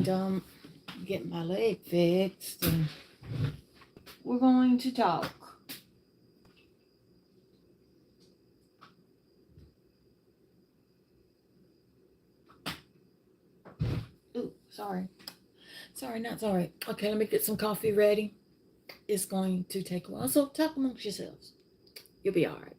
and get my leg fixed, and we're going to talk. Ooh, sorry. Sorry, not sorry. Okay, let me get some coffee ready. It's going to take a while, so talk amongst yourselves. You'll be all right.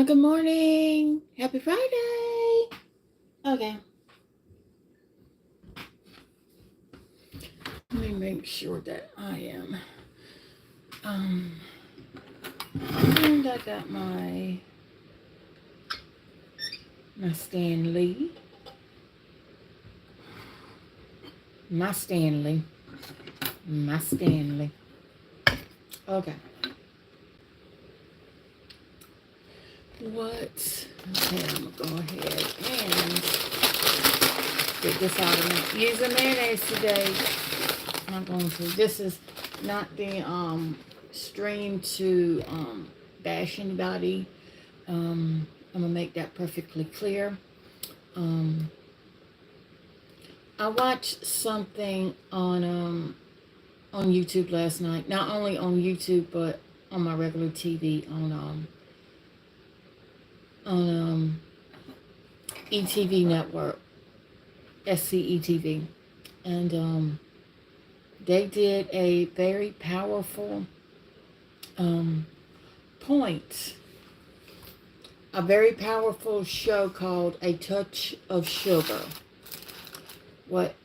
Good morning. Happy Friday. Okay. Let me make sure that I am. And I got my Stanley. My Stanley. Okay. Okay, I'm going to go ahead and get this out of me. Using mayonnaise today. I'm going to. This is not the stream to bash anybody. I'm going to make that perfectly clear. I watched something on YouTube last night. Not only on YouTube, but on my regular TV on ETV network, SCETV, and they did a very powerful point. A very powerful show called A Touch of Sugar. What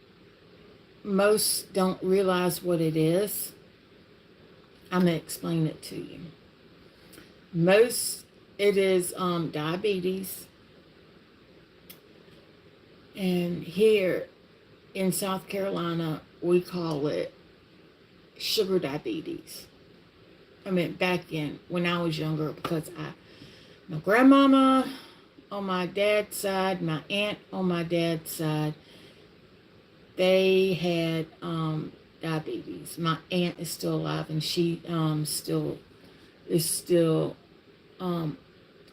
most don't realize what it is, I'm going to explain it to you. It is diabetes. And here in South Carolina, we call it sugar diabetes. I mean, back in when I was younger, because my grandmama on my dad's side, my aunt on my dad's side, they had diabetes. My aunt is still alive, and she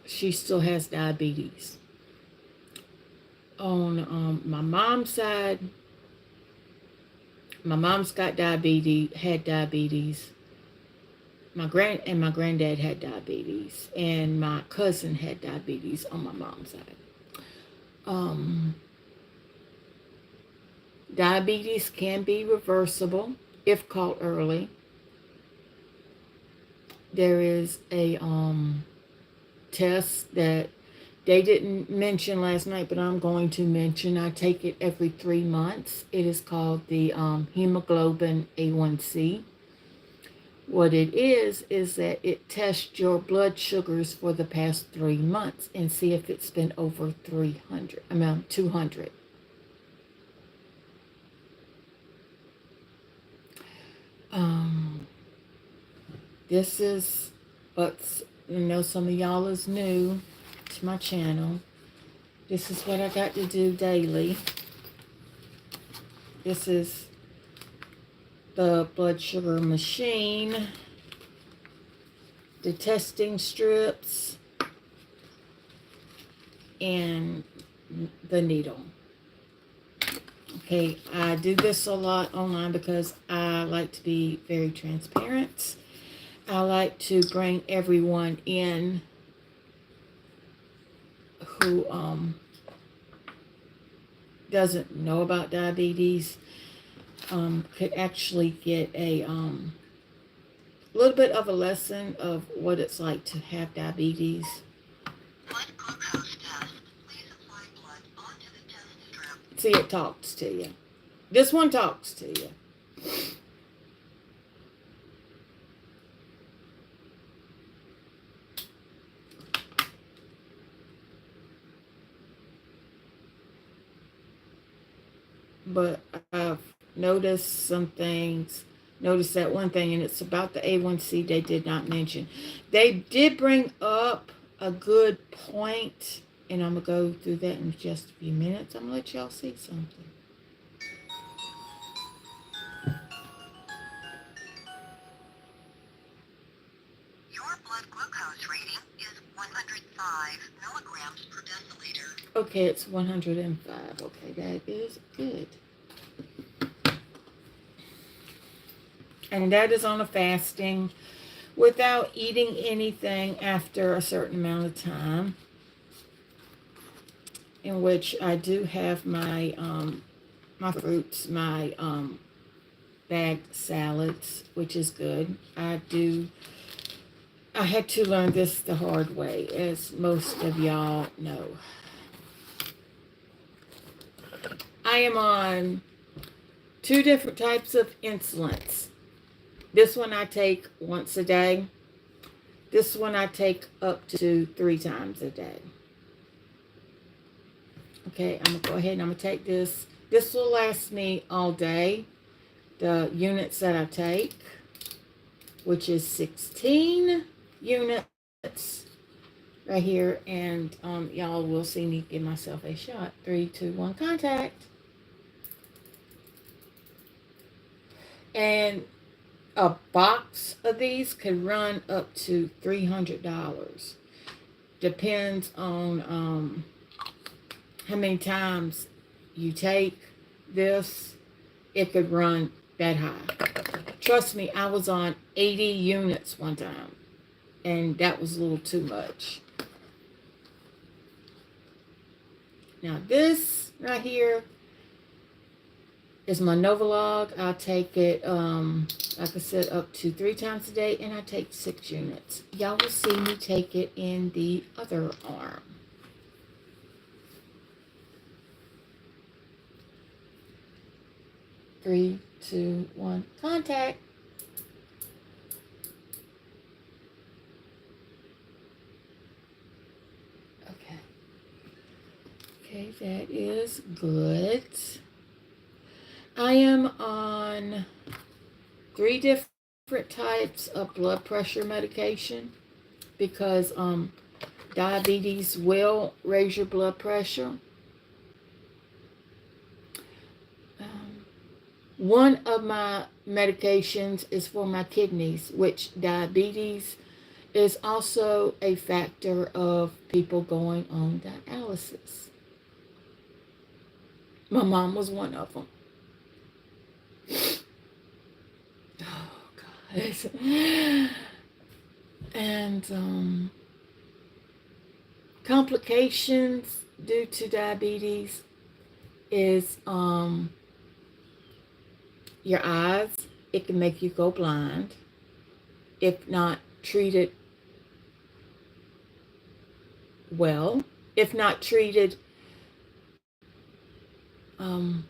she still has diabetes. On my mom's side, my mom's got diabetes, had diabetes. My granddad had diabetes, and my cousin had diabetes on my mom's side. Diabetes can be reversible if caught early. There is a test that they didn't mention last night, but I'm going to mention. I take it every 3 months. It is called the hemoglobin A1C. What it is that it tests your blood sugars for the past 3 months and see if it's been over 200. This is what's, some of y'all is new to my channel. This is what I got to do daily. This is the blood sugar machine, the testing strips, and the needle. Okay, I do this a lot online because I like to be very transparent. I like to bring everyone in who doesn't know about diabetes, could actually get a little bit of a lesson of what it's like to have diabetes. Blood glucose test. Please apply blood onto the test strip. See, it talks to you. This one talks to you. But I've noticed some things. Noticed that one thing, and it's about the A1C they did not mention. They did bring up a good point, and I'm going to go through that in just a few minutes. I'm going to let y'all see something. Your blood glucose rating is 105 milligrams per deciliter. Okay, it's 105. Okay, that is good. And that is on a fasting without eating anything after a certain amount of time, in which I do have my my fruits, my bagged salads, which is good. I do I had to learn this the hard way, as most of y'all know. I am on 2 different types of insulins. This one I take once a day. This one I take up to 3 times a day. Okay, I'm going to go ahead and I'm going to take this. This will last me all day. The units that I take, which is 16 units right here. And y'all will see me give myself a shot. 3, 2, 1, contact. And a box of these could run up to $300. Depends on how many times you take this. It could run that high. Trust me, I was on 80 units one time, and that was a little too much. Now this right here is my Novolog. I'll take it, like I said, up to 3 times a day, and I take 6 units. Y'all will see me take it in the other arm. Three, 2, 1, contact. Okay. Okay, that is good. I am on 3 different types of blood pressure medication because diabetes will raise your blood pressure. One of my medications is for my kidneys, which diabetes is also a factor of people going on dialysis. My mom was one of them. Oh, God. And complications due to diabetes is your eyes. It can make you go blind if not treated well, if not treated by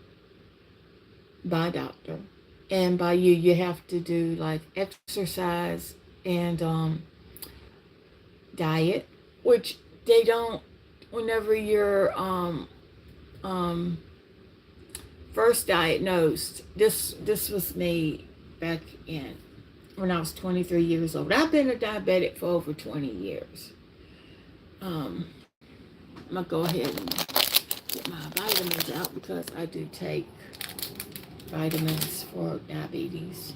a doctor. And by you have to do like exercise and diet, which they don't. Whenever you're first diagnosed, this was me back in when I was 23 years old. I've been a diabetic for over 20 years. I'm gonna go ahead and get my vitamins out because I do take vitamins for diabetes.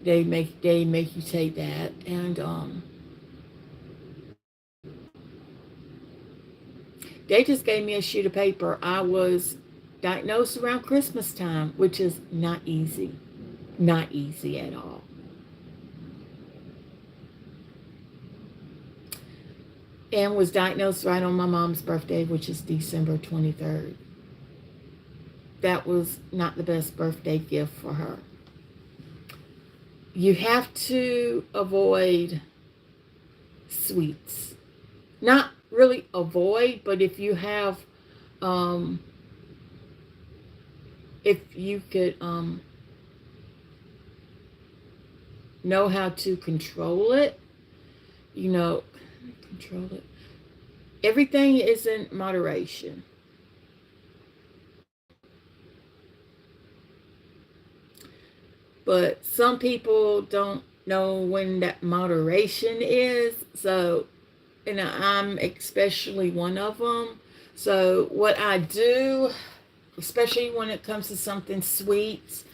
They make you take that, and they just gave me a sheet of paper. I was diagnosed around Christmas time, which is not easy. Not easy at all. And was diagnosed right on my mom's birthday, which is December 23rd. That was not the best birthday gift for her. You have to avoid sweets. Not really avoid, but if you have, if you could know how to control it, control it. Everything is in moderation. But some people don't know when that moderation is. So, I'm especially one of them. So what I do, especially when it comes to something sweet,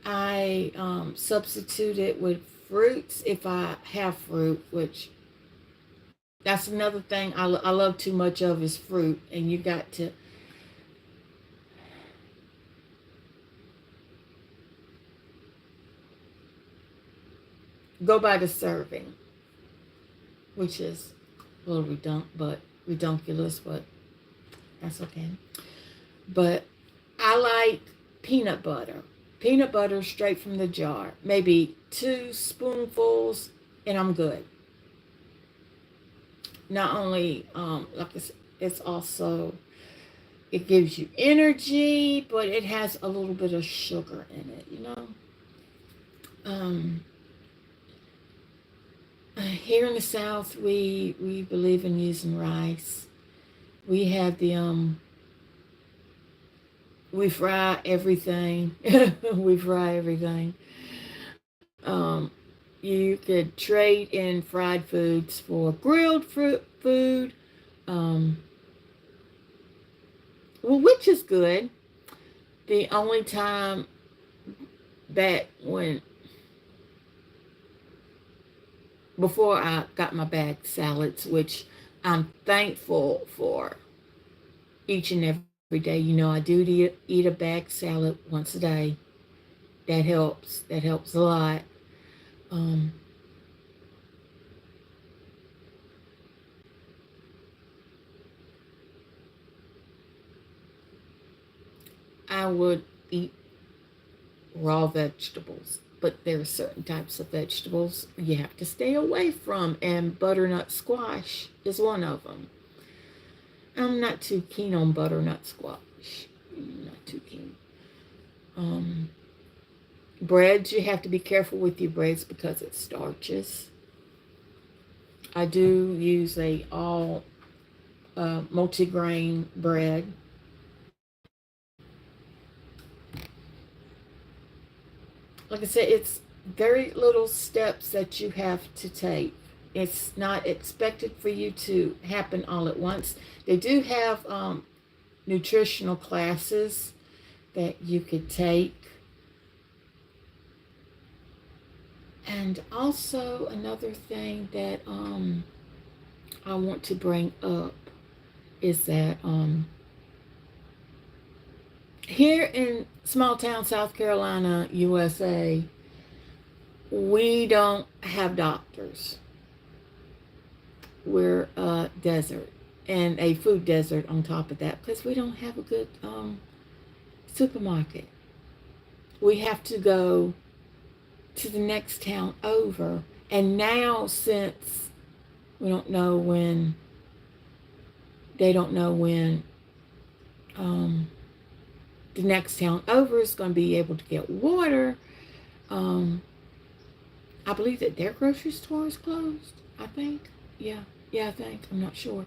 I substitute it with fruits if I have fruit, which that's another thing I love too much of is fruit. And you got to go by the serving, which is a little redunculous, but that's okay. But I like peanut butter. Peanut butter straight from the jar. Maybe 2 spoonfuls and I'm good. not only like it's also, it gives you energy, but it has a little bit of sugar in it, you know. Um, Here in the South, we believe in using rice. We have the we fry everything. We fry everything. You could trade in fried foods for grilled food, um, well, which is good. The only time back when, before I got my bagged salads, which I'm thankful for each and every day. You know, I do eat a bagged salad once a day. That helps. That helps a lot. Um, I would eat raw vegetables, but there are certain types of vegetables you have to stay away from, and butternut squash is one of them. I'm not too keen on butternut squash. Not too keen. Um, Breads, you have to be careful with your breads because it starches. I do use a all multigrain bread. Like I said, it's very little steps that you have to take. It's not expected for you to happen all at once. They do have nutritional classes that you could take. And also another thing that I want to bring up is that here in small town South Carolina, USA, we don't have doctors. We're a desert, and a food desert on top of that, because we don't have a good supermarket. We have to go to the next town over. And now, since we don't know when, they don't know when the next town over is going to be able to get water, um, I believe that their grocery store is closed. I think. Yeah. Yeah, I think. I'm not sure.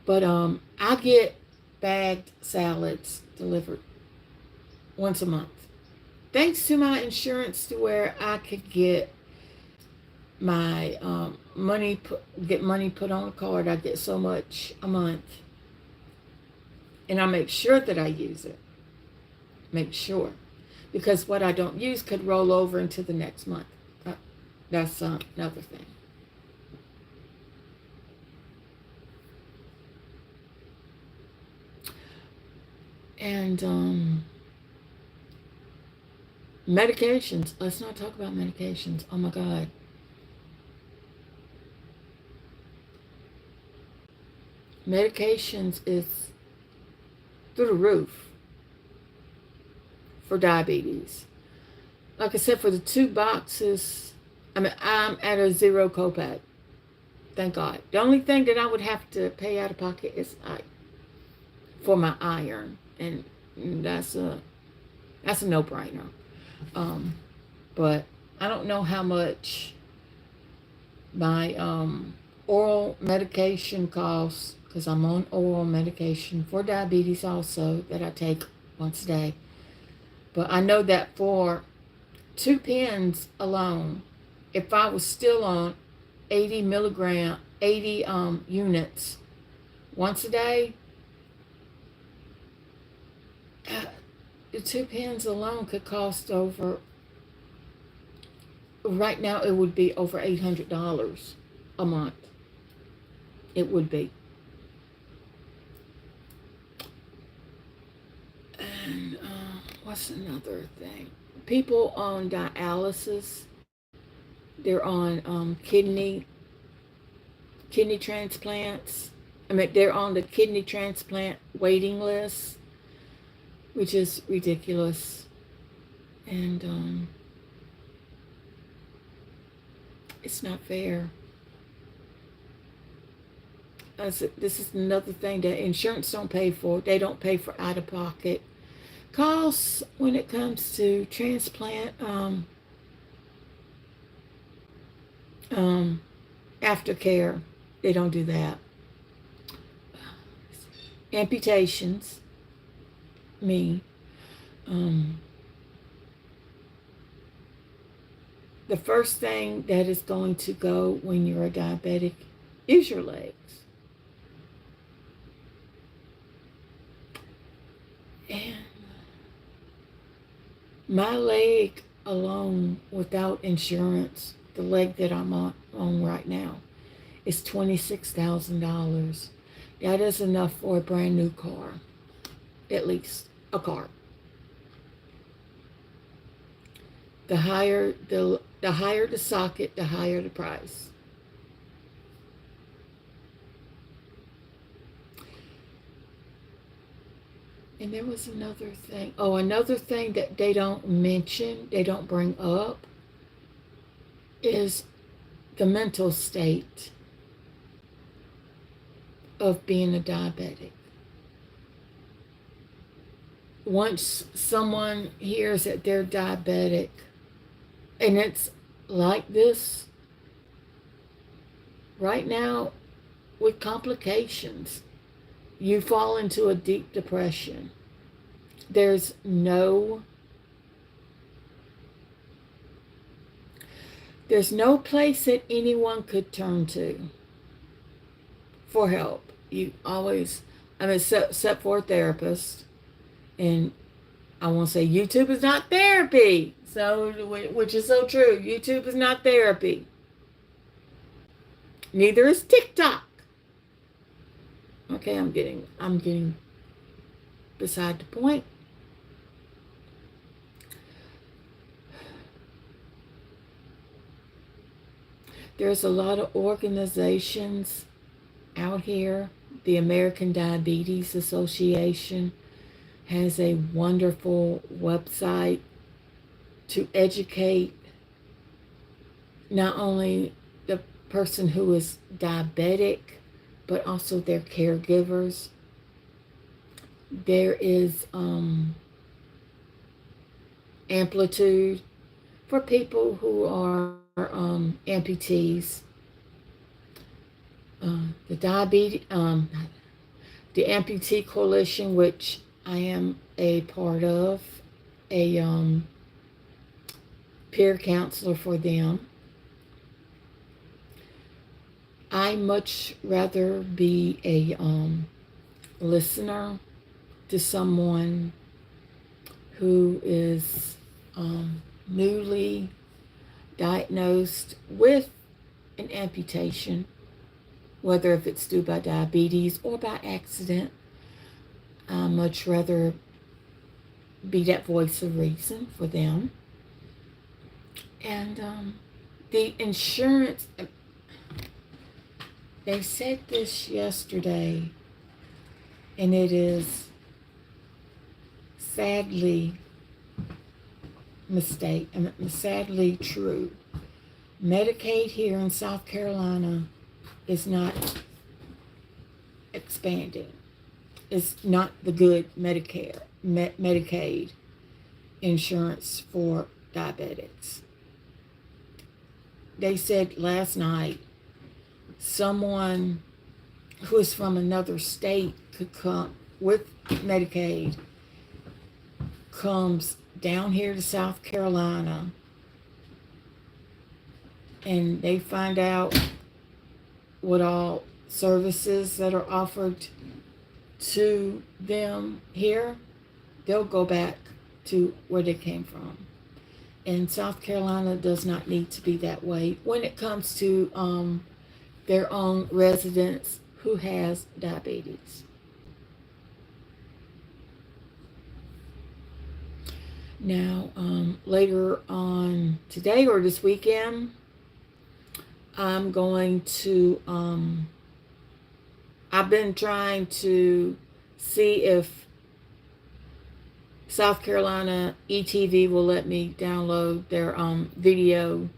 But I get bagged salads delivered once a month. Thanks to my insurance, to where I could get my get money put on a card. I get so much a month, and I make sure that I use it. Make sure, because what I don't use could roll over into the next month. That's another thing. And medications. Let's not talk about medications. Oh my God. Medications is through the roof for diabetes. Like I said, for the 2 boxes, I mean, I'm at a zero copay. Thank God. The only thing that I would have to pay out of pocket is for my iron, and that's a no-brainer. Um, but I don't know how much my oral medication costs, because I'm on oral medication for diabetes also, that I take once a day. But I know that for 2 pens alone, if I was still on 80 units once a day, the 2 pens alone could cost over, right now it would be over $800 a month. It would be. And what's another thing? People on dialysis, they're on kidney transplants. I mean, they're on the kidney transplant waiting list, which is ridiculous. And it's not fair. this is another thing that insurance don't pay for. They don't pay for out-of-pocket costs when it comes to transplant, aftercare. They don't do that. Amputations, me. The first thing that is going to go when you're a diabetic is your legs. And my leg alone, without insurance, the leg that I'm on right now, is $26,000. That is enough for a brand new car, at least a car. The higher the socket, the higher the price. And there was another thing. Oh, another thing that they don't mention, they don't bring up, is the mental state of being a diabetic. Once someone hears that they're diabetic, and it's like this right now with complications, you fall into a deep depression. There's no place that anyone could turn to for help. You always, except for a therapist. And I want to say YouTube is not therapy. So, which is so true. YouTube is not therapy. Neither is TikTok. Okay, I'm getting beside the point. There's a lot of organizations out here. The American Diabetes Association has a wonderful website to educate not only the person who is diabetic, but also their caregivers. There is Amplitude for people who are amputees. The Amputee Coalition, which I am a part of, a peer counselor for them. I much rather be a listener to someone who is newly diagnosed with an amputation, whether if it's due by diabetes or by accident. I much rather be that voice of reason for them. And the insurance, they said this yesterday, and it is sadly sadly true. Medicaid here in South Carolina is not expanding. It's not the good Medicaid insurance for diabetics. They said last night someone who is from another state could come with Medicaid, comes down here to South Carolina, and they find out what all services that are offered to them here, they'll go back to where they came from. And South Carolina does not need to be that way when it comes to their own residents who has diabetes. Now, later on today or this weekend, I'm going to, I've been trying to see if South Carolina ETV will let me download their video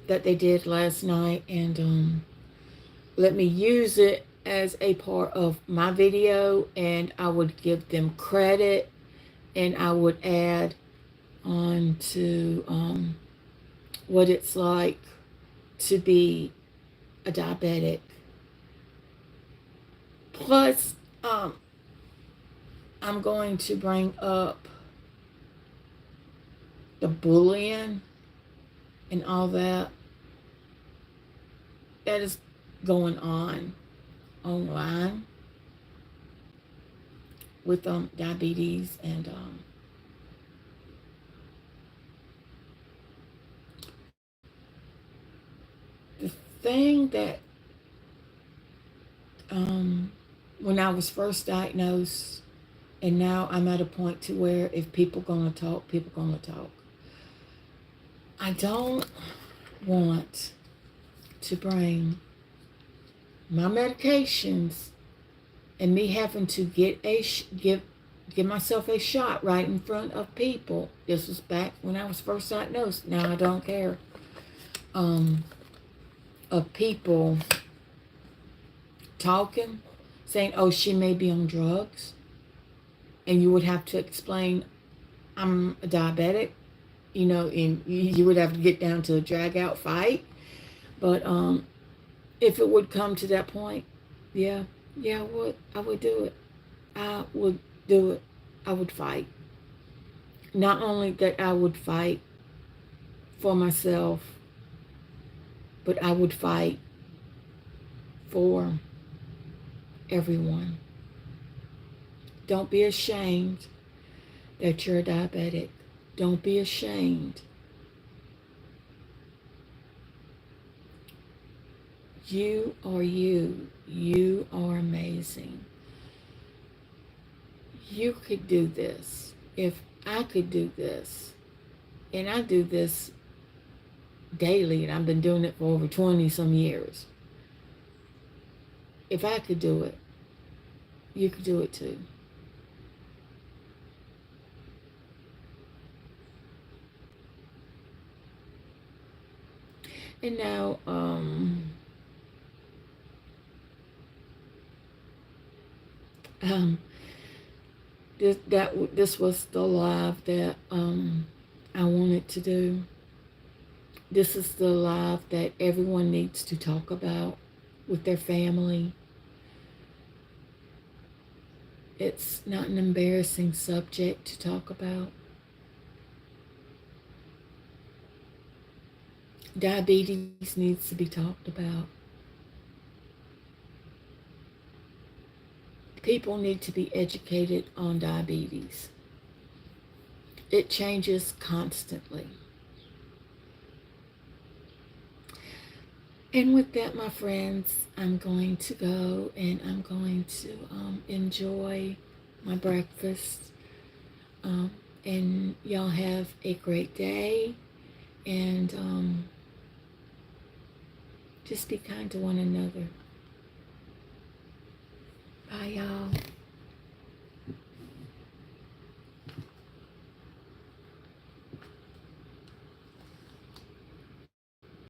that they did last night, and let me use it as a part of my video, and I would give them credit, and I would add on to what it's like to be a diabetic. Plus, I'm going to bring up the bullying and all that is going on online with diabetes, and the thing that when I was first diagnosed, and now I'm at a point to where if people gonna talk, people gonna talk. I don't want to bring my medications and me having to give myself a shot right in front of people. This was back when I was first diagnosed. Now I don't care. Of people talking, saying, "Oh, she may be on drugs," and you would have to explain, "I'm a diabetic," and you would have to get down to a drag out fight. But if it would come to that point, yeah, I would do it. I would do it. I would fight. Not only that I would fight for myself, but I would fight for everyone. Don't be ashamed that you're a diabetic. Don't be ashamed. You are you. You are amazing. You could do this. If I could do this, and I do this daily, and I've been doing it for over 20 some years. If I could do it, you could do it too. And now, this was the live that I wanted to do. This is the live that everyone needs to talk about with their family. It's not an embarrassing subject to talk about. Diabetes needs to be talked about. People need to be educated on diabetes. It changes constantly. And with that, my friends, I'm going to go, and I'm going to enjoy my breakfast. And y'all have a great day. And just be kind to one another.